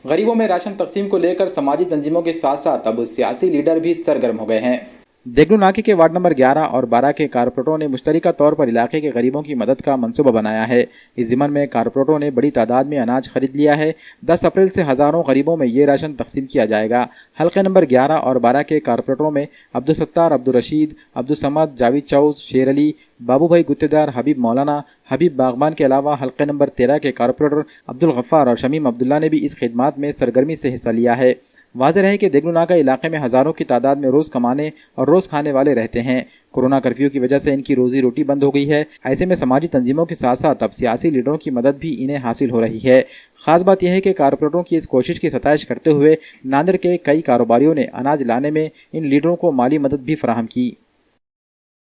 गरीबों में राशन तकसीम को लेकर समाजी तंजीमों के साथ साथ अब सियासी लीडर भी सरगर्म हो गए हैं। देगलू नाके के वार्ड नंबर 11 और 12 के कारपोरेटरों ने मुश्तरका तौर पर इलाके के गरीबों की मदद का मंसूबा बनाया है। इस ज़िम्मन में कारपोरेटरों ने बड़ी तादाद में अनाज खरीद लिया है। 10 अप्रैल से हज़ारों गरीबों में ये राशन तकसीम किया जाएगा। हल्के नंबर 11 और 12 के कारपोरेटरों में अब्दुल सत्तार, अब्दुल रशीद, अब्दुल समद, जावेद चौस, शेर अली, बाबू भाई गुत्तेदार, हबीब मौलाना, हबीब बागबान के अलावा हल्के नंबर 13 के कारपोरेटर अब्दुल गफ्फार और शमीम अब्दुल्ला ने भी इस खिदमत में सरगर्मी से हिस्सा लिया है। वाज़ेह रहे कि देगलू नाका इलाके में हज़ारों की तादाद में रोज़ कमाने और रोज़ खाने वाले रहते हैं। कोरोना कर्फ्यू की वजह से इनकी रोजी रोटी बंद हो गई है। ऐसे में समाजी तंजीमों के साथ साथ अब सियासी लीडरों की मदद भी इन्हें हासिल हो रही है। खास बात यह है कि कारपोरेटरों की इस कोशिश की सताइश करते हुए नांदेड़ के कई कारोबारियों ने अनाज लाने में इन लीडरों को माली मदद भी फराहम की।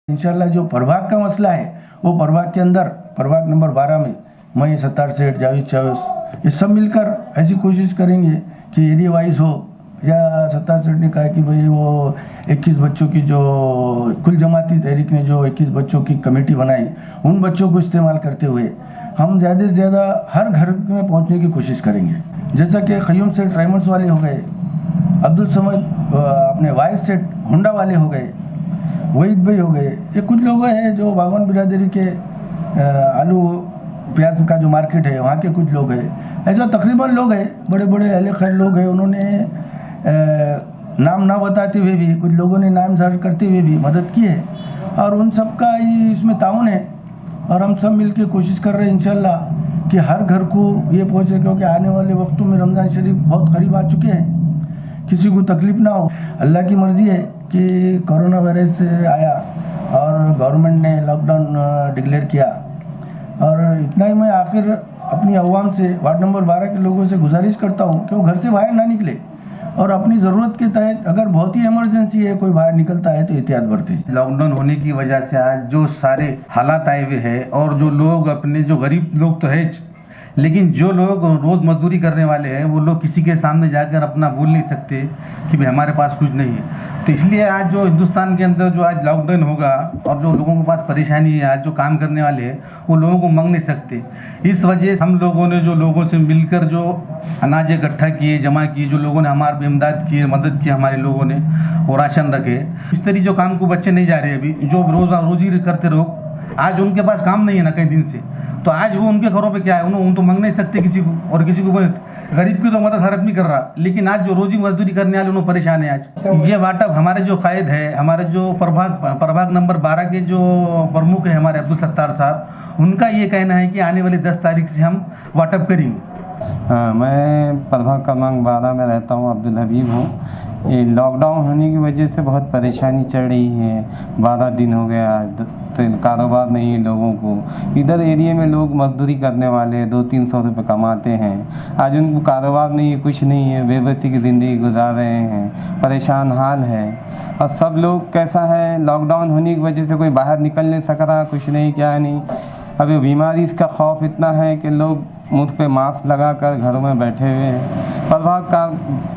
इंशाल्लाह जो प्रभाग का मसला है वो प्रभाग के अंदर प्रभाग नंबर 12 में मैं सत्तार सेठ, जावेद चौस, ये सब मिलकर ऐसी कोशिश करेंगे कि एरिया वाइज हो। या सत्तार सेठ ने कहा कि भाई वो 21 बच्चों की जो कुल जमाती तहरीक ने जो 21 बच्चों की कमेटी बनाई, उन बच्चों को इस्तेमाल करते हुए हम ज़्यादा से ज़्यादा हर घर में पहुंचने की कोशिश करेंगे। जैसा कि ख़यूम सेठ राइमंड्स वाले हो गए, अब्दुल समद अपने वाइस सेठ हुंडा वाले हो गए, वहीद भाई हो गए, ये कुछ लोग हैं जो बागवान बिरादरी के आलू प्याज का जो मार्केट है वहाँ के कुछ लोग हैं। ऐसा तकरीबन लोग हैं, बड़े बड़े अहले खैर लोग हैं। उन्होंने नाम ना बताते हुए भी कुछ लोगों ने नाम जाहिर करते हुए भी मदद की है और उन सब का इसमें ताउन है और हम सब मिलकर कोशिश कर रहे हैं इंशाल्लाह कि हर घर को ये पहुँचे, क्योंकि आने वाले वक्तों में रमज़ान शरीफ बहुत करीब आ चुके हैं, किसी को तकलीफ ना हो। अल्लाह की मर्ज़ी है कि कोरोना वायरस आया और गवर्नमेंट ने लॉकडाउन डिक्लेयर किया और इतना ही मैं आखिर अपनी अवाम से वार्ड नंबर 12 के लोगों से गुजारिश करता हूँ कि वो घर से बाहर ना निकले और अपनी ज़रूरत के तहत अगर बहुत ही इमरजेंसी है, कोई बाहर निकलता है तो एहतियात बरतें। लॉकडाउन होने की वजह से आज जो सारे हालात आए हुए हैं और जो लोग अपने जो गरीब लोग तो है, लेकिन जो लोग रोज़ मजदूरी करने वाले हैं वो लोग किसी के सामने जाकर अपना बोल नहीं सकते कि भाई हमारे पास कुछ नहीं है। तो इसलिए आज जो हिंदुस्तान के अंदर जो आज लॉकडाउन होगा और जो लोगों के पास परेशानी है, आज जो काम करने वाले हैं वो लोगों को मांग नहीं सकते। इस वजह से हम लोगों ने जो लोगों से मिलकर जो अनाज इकट्ठा किए, जमा किए, जो लोगों ने हमारी इमदाद की, मदद की हमारे लोगों ने, वो राशन रखे। इस तरह जो काम को बच्चे नहीं जा रहे, अभी जो रोजी करते लोग आज उनके पास काम नहीं है ना कई दिन से, तो आज वो उनके घरों पे क्या है, उन तो मांग नहीं सकते किसी को और किसी को गरीब की तो मदद हर आदमी कर रहा, लेकिन आज जो रोजी मजदूरी करने वाले उन्होंने परेशान है। आज ये वाटअप हमारे जो कायद है, हमारे जो प्रभाग नंबर 12 के जो प्रमुख है हमारे अब्दुल सत्तार साहब, उनका ये कहना है कि आने वाली 10 तारीख से हम वाटअप करेंगे। मैं प्रभाग क्रमांक 12 में रहता हूँ, अब्दुल हबीब हूँ। ये लॉकडाउन होने की वजह से बहुत परेशानी चल रही है। 12 दिन हो गया तो कारोबार नहीं है लोगों को। इधर एरिया में लोग मजदूरी करने वाले 200-300 रुपये कमाते हैं, आज उनको कारोबार नहीं है, कुछ नहीं है, बेबसी की ज़िंदगी गुजार रहे हैं, परेशान हाल है। और सब लोग कैसा है, लॉकडाउन होने की वजह से कोई बाहर निकल नहीं सक रहा, कुछ नहीं, क्या नहीं। अभी बीमारी इसका खौफ इतना है कि लोग मुँह पे मास्क लगाकर घरों में बैठे हुए हैं। प्रभाग का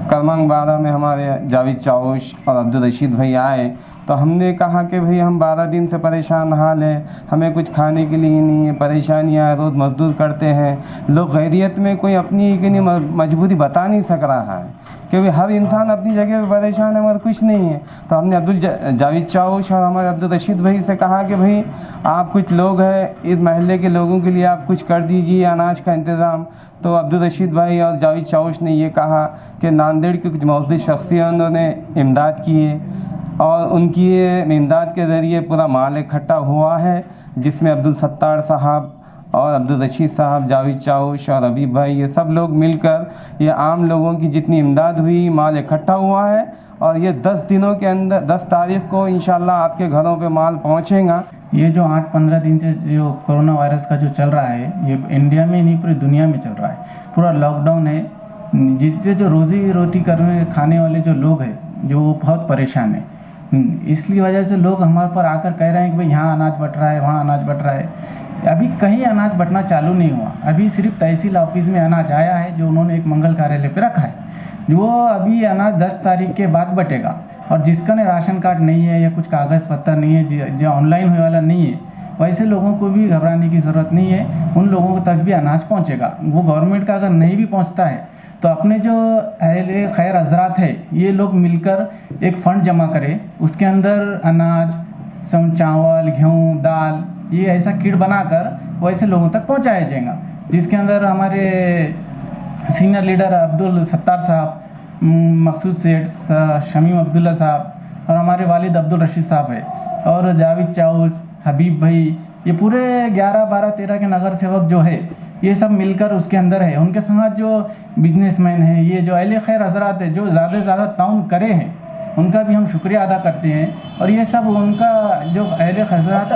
क्रमांक 12 में हमारे जावेद चौस और अब्दुल रशीद भाई आए तो हमने कहा कि भाई हम 12 दिन से परेशान हाल है, हमें कुछ खाने के लिए नहीं है, परेशानियाँ, रोज़ मजदूर करते हैं लोग। खैरियत में कोई अपनी कि मजबूरी बता नहीं सक रहा है, क्योंकि हर इंसान अपनी जगह पे परेशान है मगर कुछ नहीं है। तो हमने अब्दुल जावेद चौस और हमारे अब्दुल रशीद भाई से कहा कि भाई आप कुछ लोग हैं, इस महल्ले के लोगों के लिए आप कुछ कर दीजिए अनाज का इंतज़ाम। तो अब्दुल रशीद भाई और जावेद चौस ने ये कहा कि नांदेड़ के कुछ मौजूद शख्सियतों ने इमदाद की है और उनकी इमदाद के ज़रिए पूरा माल इकट्ठा हुआ है, जिसमें अब्दुल सत्तार साहब और अब्दुल रशीद साहब, जावेद चौस और हबीब भाई, ये सब लोग मिलकर ये आम लोगों की जितनी इमदाद हुई, माल इकट्ठा हुआ है और ये 10 दिनों के अंदर 10 तारीख को इंशाल्लाह आपके घरों पे माल पहुंचेगा। ये जो 8-15 दिन से जो कोरोना वायरस का जो चल रहा है, ये इंडिया में नहीं पूरी दुनिया में चल रहा है, पूरा लॉकडाउन है, जिससे जो रोजी रोटी करने खाने वाले जो लोग हैं जो वो बहुत परेशान है। इसलिए वजह से लोग हमारे पर आकर कह रहे हैं कि भाई यहाँ अनाज बट रहा है, वहाँ अनाज बट रहा है। अभी कहीं अनाज बटना चालू नहीं हुआ, अभी सिर्फ तहसील ऑफिस में अनाज आया है जो उन्होंने एक मंगल कार्यालय पे रखा है। वो अभी अनाज 10 तारीख के बाद बटेगा और जिसका ने राशन कार्ड नहीं है या कुछ कागज़ पत्तर नहीं है, जो ऑनलाइन होने वाला नहीं है, वैसे लोगों को भी घबराने की ज़रूरत नहीं है, उन लोगों तक भी अनाज पहुँचेगा। वो गवर्नमेंट का अगर नहीं भी पहुँचता है तो अपने जो अहले खैर हजरात है ये लोग मिलकर एक फंड जमा करें, उसके अंदर अनाज, चावल, गेहूँ, दाल, ये ऐसा किट बनाकर वैसे लोगों तक पहुंचाया जाएगा, जिसके अंदर हमारे सीनियर लीडर अब्दुल सत्तार साहब, मकसूद सेठ, शमीम अब्दुल्ला साहब और हमारे वालिद अब्दुल रशीद साहब है, और जावेद चाउज, हबीब भाई, ये पूरे 11, 12, 13 के नगर सेवक जो है ये सब मिलकर उसके अंदर है। उनके साथ जो बिजनेसमैन है, ये जो अहले खैर हजरात है जो ज़्यादा से ज़्यादा ताउन करे हैं, उनका भी हम शुक्रिया अदा करते हैं। और ये सब उनका जो अहले खैर हजरात